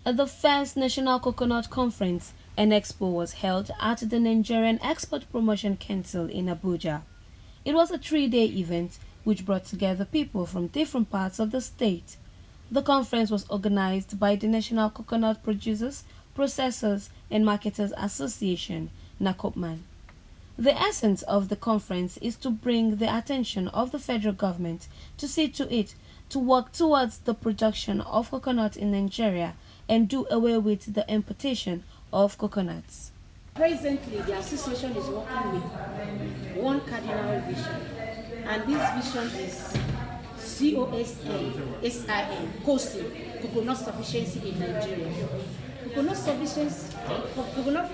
The first National Coconut Conference and Expo was held at the Nigerian Export Promotion Council in Abuja. It was a 3-day event which brought together people from different parts of the state. The conference was organized by the National Coconut Producers, Processors and Marketers Association, (NACOPMAN). The essence of the conference is to bring the attention of the federal government to see to it to work towards the production of coconut in Nigeria and do away with the importation of coconuts. Presently, the association is working with one cardinal vision, and this vision is COSIN, coconut sufficiency in Nigeria. Coconut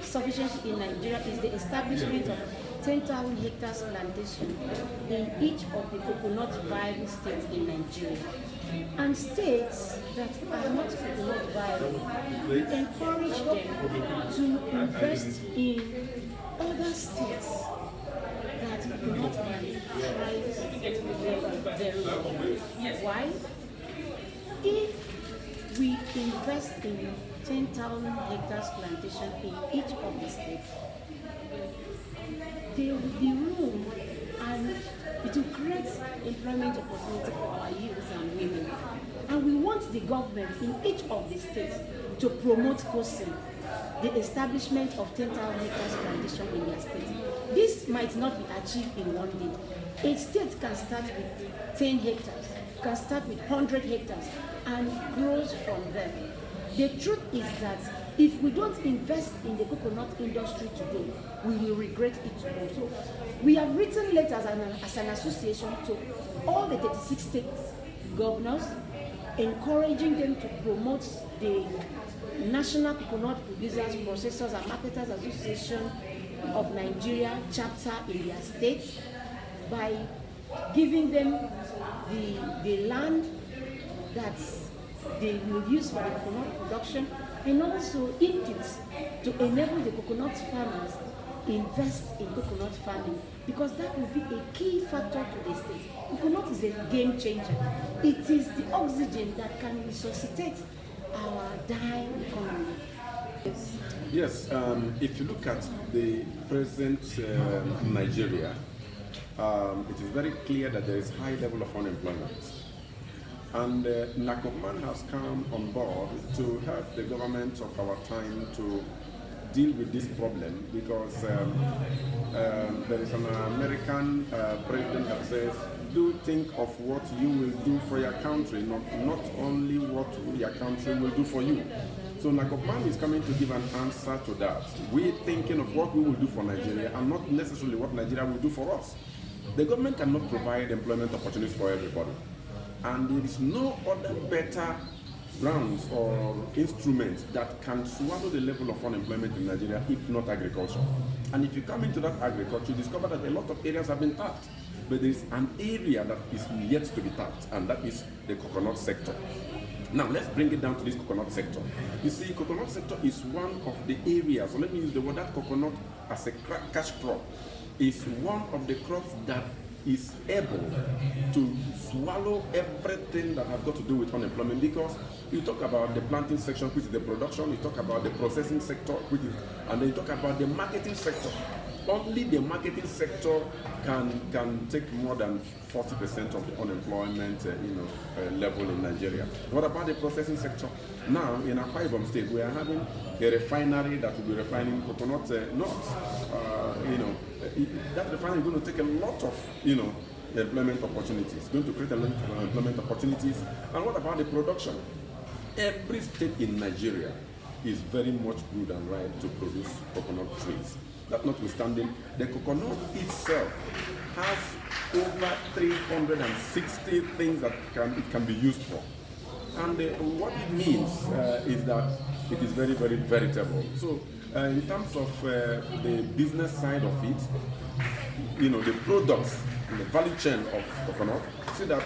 sufficiency in Nigeria is the establishment of 10,000 hectares plantation in each of the coconut viable states in Nigeria. And states that are not coconut viable, we encourage them to invest in other states that coconut thrive very well. Why? If we invest in 10,000 hectares plantation in each of the states, there will be room and it will create employment opportunity for our youth and women. And we want the government in each of the states to promote COSIN, the establishment of 10,000 hectares plantation in their state. This might not be achieved in one day. A state can start with 10 hectares, can start with 100 hectares, and grows from there. The truth is that if we don't invest in the coconut industry today, we will regret it tomorrow. So we have written letters as an association to all the 36 states governors, encouraging them to promote the National Coconut Producers, Processors and Marketers Association of Nigeria chapter in their states by giving them the land that they will use for the coconut production, and also inputs to enable the coconut farmers invest in coconut farming, because that will be a key factor to the state. Coconut is a game changer. It is the oxygen that can resuscitate our dying economy. Yes, if you look at the present Nigeria, it is very clear that there is high level of unemployment. And NACOPMAN has come on board to help the government of our time to deal with this problem, because there is an American president that says, do think of what you will do for your country, not only what your country will do for you. So NACOPMAN is coming to give an answer to that. We're thinking of what we will do for Nigeria and not necessarily what Nigeria will do for us. The government cannot provide employment opportunities for everybody. And there is no other better grounds or instruments that can swallow the level of unemployment in Nigeria if not agriculture. And if you come into that agriculture, you discover that a lot of areas have been tapped. But there is an area that is yet to be tapped, and that is the coconut sector. Now let's bring it down to this coconut sector. You see, coconut sector is one of the areas, so let me use the word, that coconut as a cash crop is one of the crops that is able to swallow everything that has got to do with unemployment, because you talk about the planting section, which is the production, you talk about the processing sector, which is, and then you talk about the marketing sector. Only the marketing sector can take more than 40% of the unemployment level in Nigeria. What about the processing sector? Now in Akwa Ibom State, we are having a refinery that will be refining coconut nuts. That refinery is going to take a lot of employment opportunities. Going to create a lot of employment opportunities. And what about the production? Every state in Nigeria is very much good and right to produce coconut trees. That notwithstanding, the coconut itself has over 360 things that it can be used for. And what it means is that it is very, very veritable. So in terms of the business side of it, the products, the value chain of coconut, see that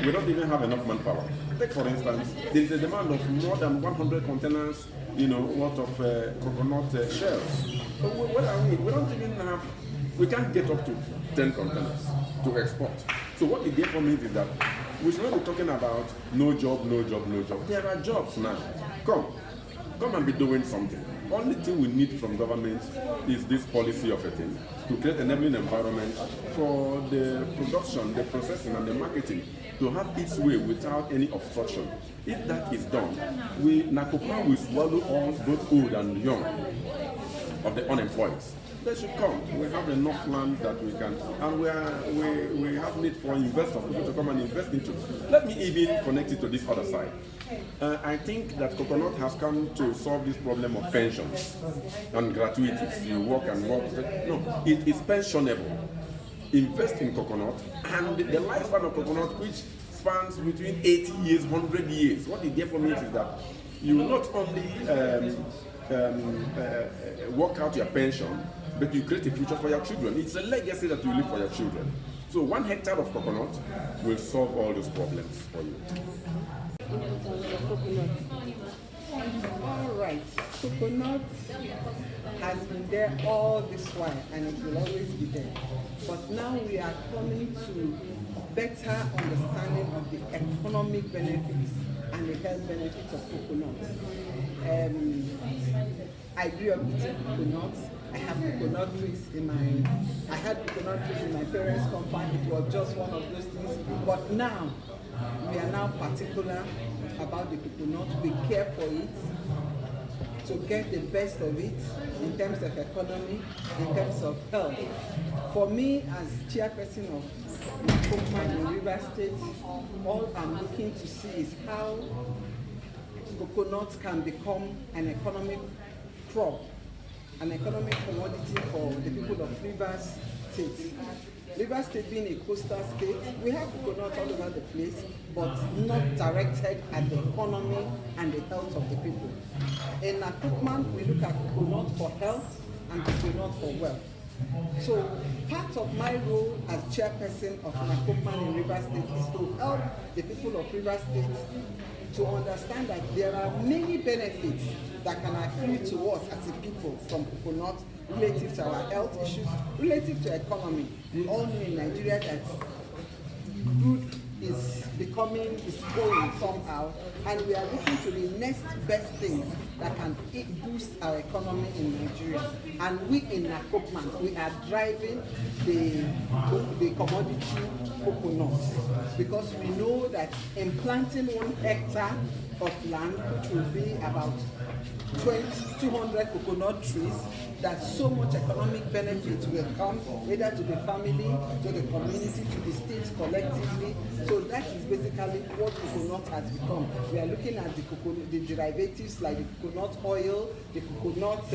we don't even have enough manpower. Take for instance, there is a demand of more than 100 containers, worth of coconut shells. But what are we? We don't even have, we can't get up to 10 containers to export. So what it therefore means is that We should not be talking about no job, no job, no job. There are jobs now. Come and be doing something. Only thing we need from government is this policy of a thing to create an enabling environment for the production, the processing, and the marketing to have its way without any obstruction. If that is done, Nakopma will swallow all both old and young of the unemployed. They should come. We have enough land that we can, and we have need for investors, people to come and invest into. Let me even connect it to this other side. I think that coconut has come to solve this problem of pensions and gratuities. You work and work. No, it is pensionable. Invest in coconut, and the lifespan of coconut, which spans between 80 years, 100 years. What it therefore means is that you not only work out your pension, but you create a future for your children. It's a legacy that you leave for your children. So 1 hectare of coconut will solve all those problems for you. Coconut. All right, coconut has been there all this while and it will always be there. But now we are coming to better understanding of the economic benefits and the health benefits of coconut. I grew up eating coconuts. I had coconut trees in my parents' compound. It was just one of those things. But now, we are now particular about the coconut. We care for it to get the best of it in terms of economy, in terms of health. For me, as chairperson of Nakopma in Rivers State, all I'm looking to see is how coconuts can become an economic crop, an economic commodity for the people of Rivers State. Rivers State being a coastal state, we have coconuts all over the place, but not directed at the economy and the health of the people. In Nakopma, we look at coconut for health and coconut for wealth. So part of my role as chairperson of Nakopma in Rivers State is to help the people of Rivers State to understand that there are many benefits that can accrue to us as a people from coconut relative to our health issues, relative to economy. We all know in Nigeria that food is going somehow, and we are looking to the next best things that can boost our economy in Nigeria. And we in Nakopma, we are driving the commodity coconut, because we know that in planting 1 hectare of land, which will be about 200 coconut trees, that so much economic benefit will come either to the family, to the community, to the state collectively. So that is basically what coconut has become. We are looking at the derivatives like the coconut oil, the coconut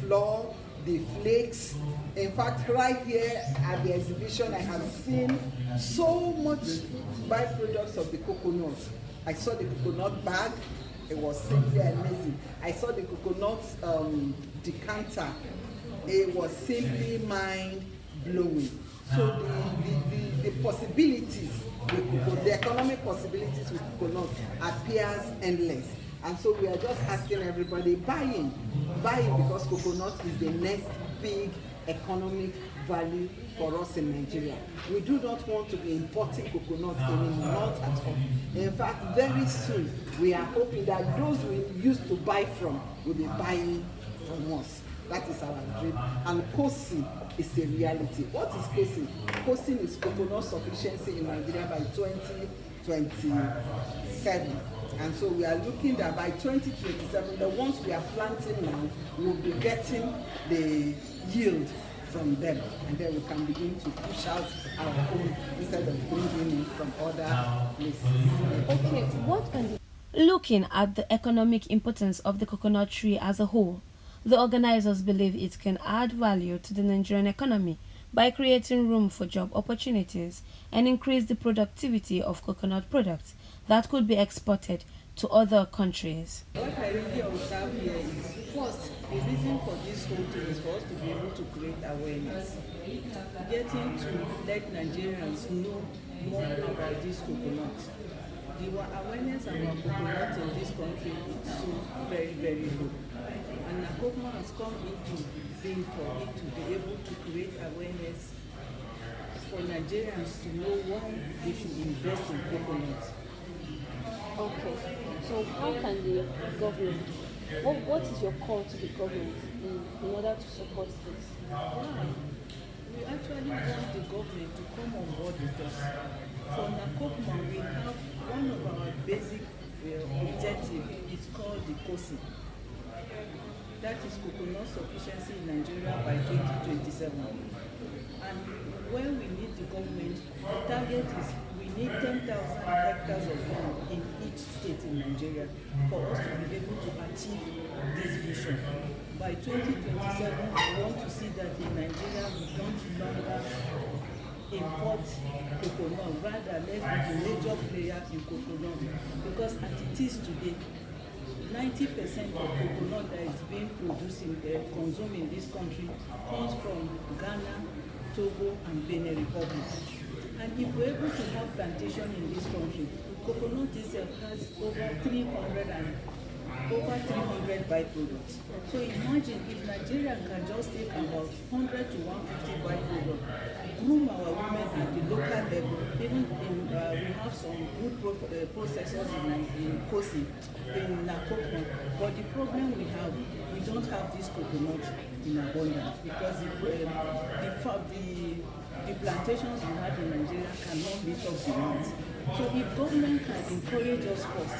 flour, the flakes. In fact, right here at the exhibition, I have seen so much byproducts of the coconut. I saw the coconut bag. It was simply amazing. I saw the coconut decanter. It was simply mind-blowing. So the possibilities, the economic possibilities with coconut appears endless. And so we are just asking everybody, buying because coconut is the next big economic value for us in Nigeria. We do not want to be importing coconut anymore, not at all. In fact, very soon, we are hoping that those we used to buy from will be buying from us. That is our dream. And COSI is a reality. What is COSI? COSI is coconut sufficiency in Nigeria by 2027. And so we are looking that by 2027, the ones we are planting now, we will be getting the yield from them, and then we can begin to push out our own instead of bringing in from other places. Okay, what can looking at the economic importance of the coconut tree as a whole, the organizers believe it can add value to the Nigerian economy by creating room for job opportunities and increase the productivity of coconut products that could be exported to other countries. What I really observe here is, first, the reason for this whole thing is for us to be able to create awareness. Getting to let Nigerians know more about this coconut. The awareness about coconut in this country is so very, very low. And Nakopma has come into being for it to be able to create awareness for Nigerians to know why they should invest in coconut. Okay. So how can the government, what is your call to the government in order to support this? Wow. We actually want the government to come on board with us. For Nakokma, we have one of our basic objective is called the COSI. That is coconut sufficiency in Nigeria by 2027. And when we need the government, the target is we need 10,000 hectares of land in each state in Nigeria for us to be able to achieve this vision. By 2027, we want to see that in Nigeria we don't longer import coconut, rather let's be the major player in coconut, because as it is today, 90% of coconut that is being produced consumed in this country comes from Ghana, Togo, and Benin Republic. And if we're able to have plantation in this country, coconut itself has over 300 byproducts. So imagine if Nigeria can just take about 100 to 150 byproducts, groom our women at the local level. Even we have some good processors in Kosi, in Nakokma. But the problem we don't have this coconut in abundance, because the plantations we have in Nigeria cannot meet up demands. So if government can encourage us first,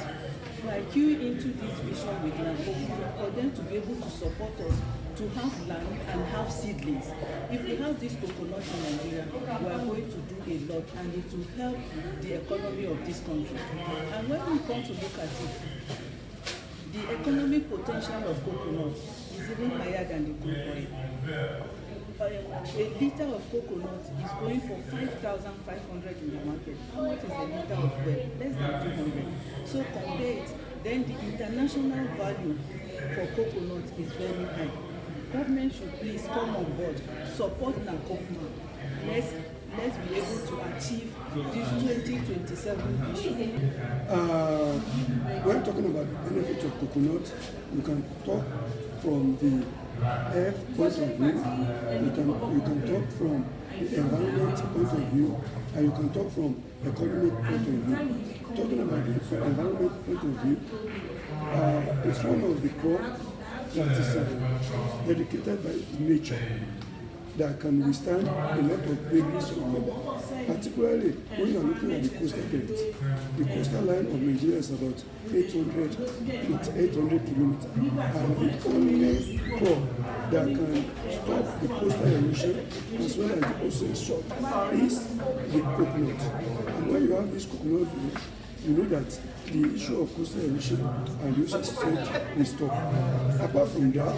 like you into this vision with Nakokma, for them to be able to support us, to have land and have seedlings. If we have this coconut in Nigeria, we are going to do a lot, and it will help the economy of this country. And when we come to look at it, the economic potential of coconut is even higher than the crude oil. A liter of coconut is going for 5,500 in the market. How much is a liter of oil? Less than 200. So compare it, then the international value for coconut is very high. Government should please come on board, support Nakokma. Let's be able to achieve this 2027 vision. When talking about the benefits of coconut, you can talk from the health point of view, you can talk from the environment point of view, and you can talk from economic point of view. Talking about the environment point of view, it's one of the crops that is dedicated by nature, that can withstand a lot of vagaries of weather, particularly when you are looking at the coastal belt. The coastal line of Nigeria is about 800 kilometers, and the only crop that can stop the coastal erosion as well as the ocean shock is the coconut. And when you have this coconut, you know that the issue of coastal erosion and the ocean state will stop. Apart from that,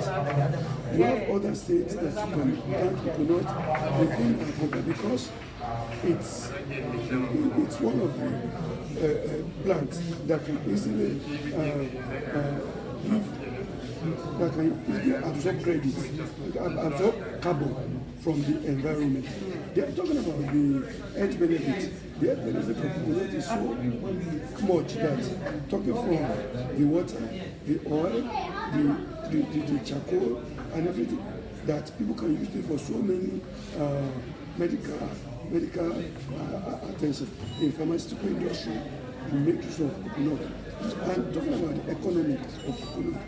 you have other states that you can plant coconut within Africa, because it's one of the plants that can easily absorb absorb carbon from the environment. They are talking about the health benefits. The health benefit of coconut is so much that, talking from the water, the oil, the charcoal, and everything, that people can use it for so many medical attention. In pharmaceutical industry, you make use of coconut. And talking about the economics of coconut,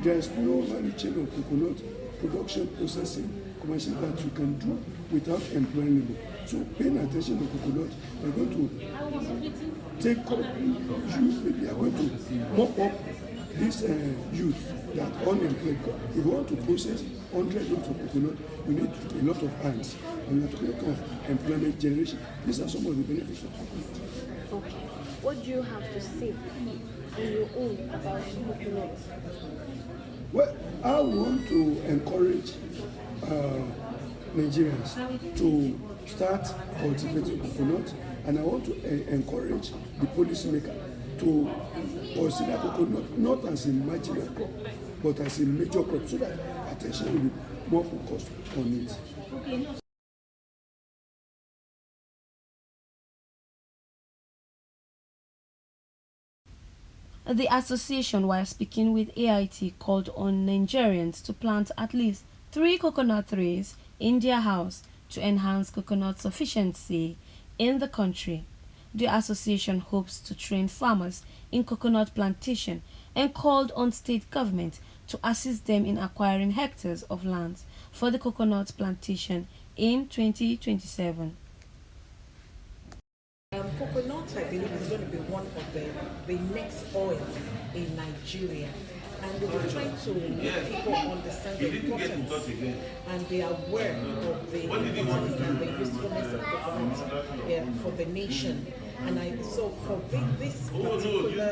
there is no value chain of coconut production, processing, commercial that you can do without employing people. So paying attention to coconut, they are going to they are going to mop up this youth that are unemployed. If you want to process 100 loads of coconut, you need a lot of hands. And we are talking of employment generation. These are some of the benefits of coconut. Okay. What do you have to say on your own about coconut? Well, I want to encourage Nigerians to start cultivating coconut, and I want to encourage the policymaker to consider coconut not as a marginal crop, but as a major crop, so that attention will be more focused on it. The association, while speaking with AIT, called on Nigerians to plant at least 3 coconut trees in their house to enhance coconut sufficiency in the country. The association hopes to train farmers in coconut plantation and called on state government to assist them in acquiring hectares of land for the coconut plantation in 2027. Coconut, I believe, is going to be one of the next oil in Nigeria. And we were trying to make people understand the importance and be aware of the importance and the usefulness of coconut for the nation. And so for this particular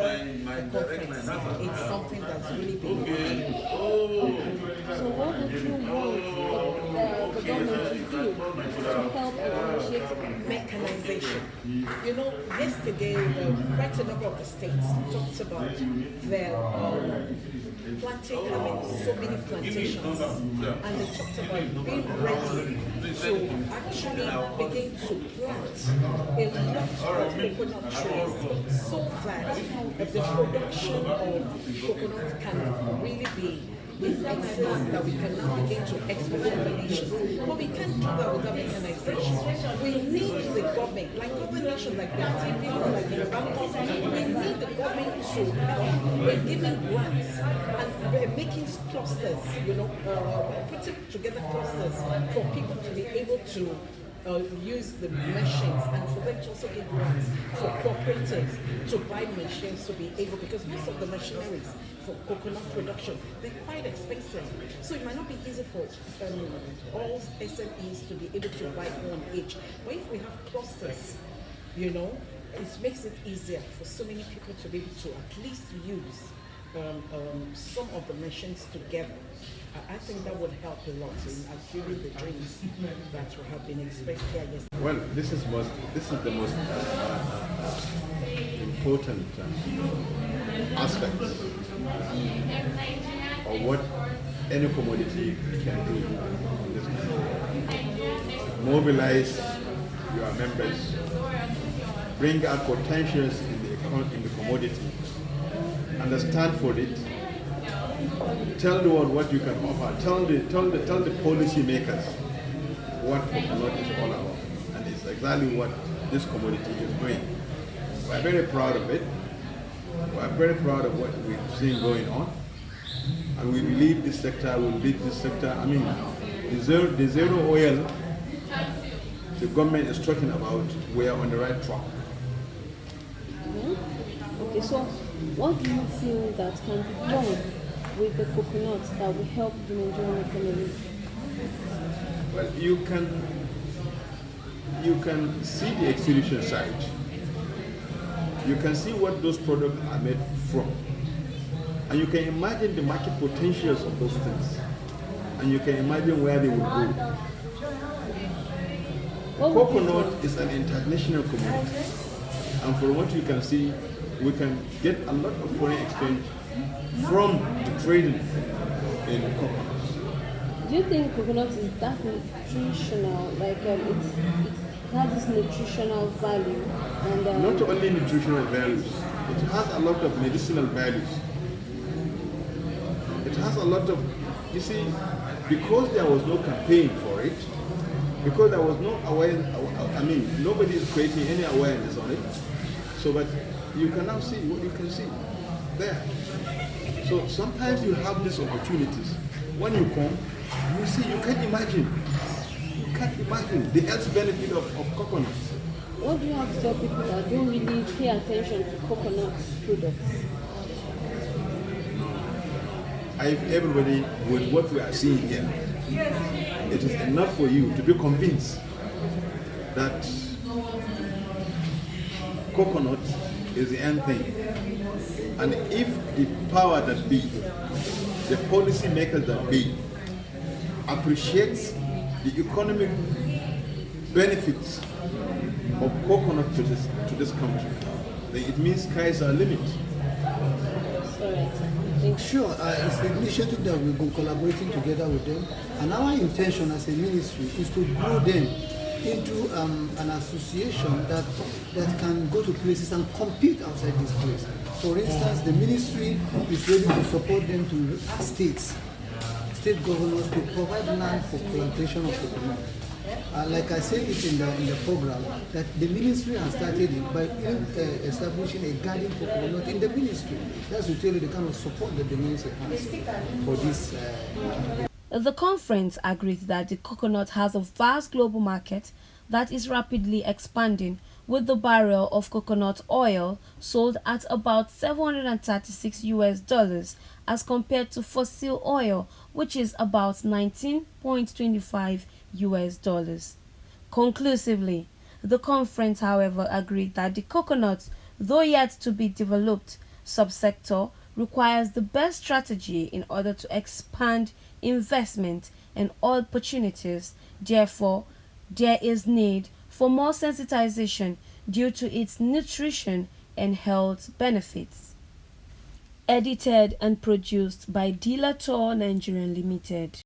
conference, it's something that's really been working. So what would you want the government to do to help and initiate Mechanization. You know, yesterday, quite a number of the states talked about their having so many plantations, and they talked about being ready to actually begin to plant a lot of coconut trees so that the production of coconut can really be in excess that we can now begin to export to the nation. But we can't do that without mechanization. We need the government, like other nations like Brazil, like Bangkok, we need the government to help in giving grants and making clusters, putting together clusters for people to be able to use the machines, and for them to also get grants for cooperatives to buy machines to be able, because most of the machineries for coconut production, they're quite expensive. So it might not be easy for all SMEs to be able to buy one each. But if we have clusters, it makes it easier for so many people to be able to at least use some of the machines together. I think that would help a lot in achieving the dreams that have been expressed here yesterday. Well, this is the most important aspect of what any commodity can do in this country. Mobilize your members, bring out potentials in the commodity, understand for it. Tell the world what you can offer. Tell the policy makers what coconut is all about, and it's exactly what this commodity is doing. We're very proud of it. We're very proud of what we've seen going on, and we believe this sector will lead this sector. I mean, the zero oil the government is talking about, we are on the right track. Okay, so what do you feel that can be done with the coconuts that will help the Nigerian economy? Well, you can see the exhibition side. You can see what those products are made from. And you can imagine the market potentials of those things. And you can imagine where they will go. Coconut is an international commodity. And from what you can see, we can get a lot of foreign exchange from the trading in coconuts. Do you think coconut is that nutritional? Like it has this nutritional value, and not only nutritional values, it has a lot of medicinal values. It has a lot of, you see, because there was no campaign for it, because there was no awareness. I mean, nobody is creating any awareness on it. So, but you can now see what you can see there. So sometimes you have these opportunities. When you come, you see, you can't imagine the health benefit of coconuts. What do you have to tell people that don't really pay attention to coconut products? Everybody, with what we are seeing here, it is enough for you to be convinced that coconut is the end thing. And if the power that be, the policy makers that be, appreciates the economic benefits of coconut to this country, then it means skies are limit. Sure, it's an initiative that we've been collaborating together with them, and our intention as a ministry is to grow them into an association that can go to places and compete outside this place. For instance, the ministry is ready to support them to state governors to provide land for plantation of coconut. like I said it in the program, that the ministry has started it by establishing a garden for coconut in the ministry. That's to tell you the kind of support that the ministry has for this. The conference agreed that the coconut has a vast global market that is rapidly expanding, with the barrel of coconut oil sold at about $736 as compared to fossil oil, which is about $19.25. Conclusively, the conference, however, agreed that the coconut, though yet to be developed, subsector requires the best strategy in order to expand investment and opportunities. Therefore, there is need for more sensitization due to its nutrition and health benefits. Edited and produced by Dilator Nigerian Limited.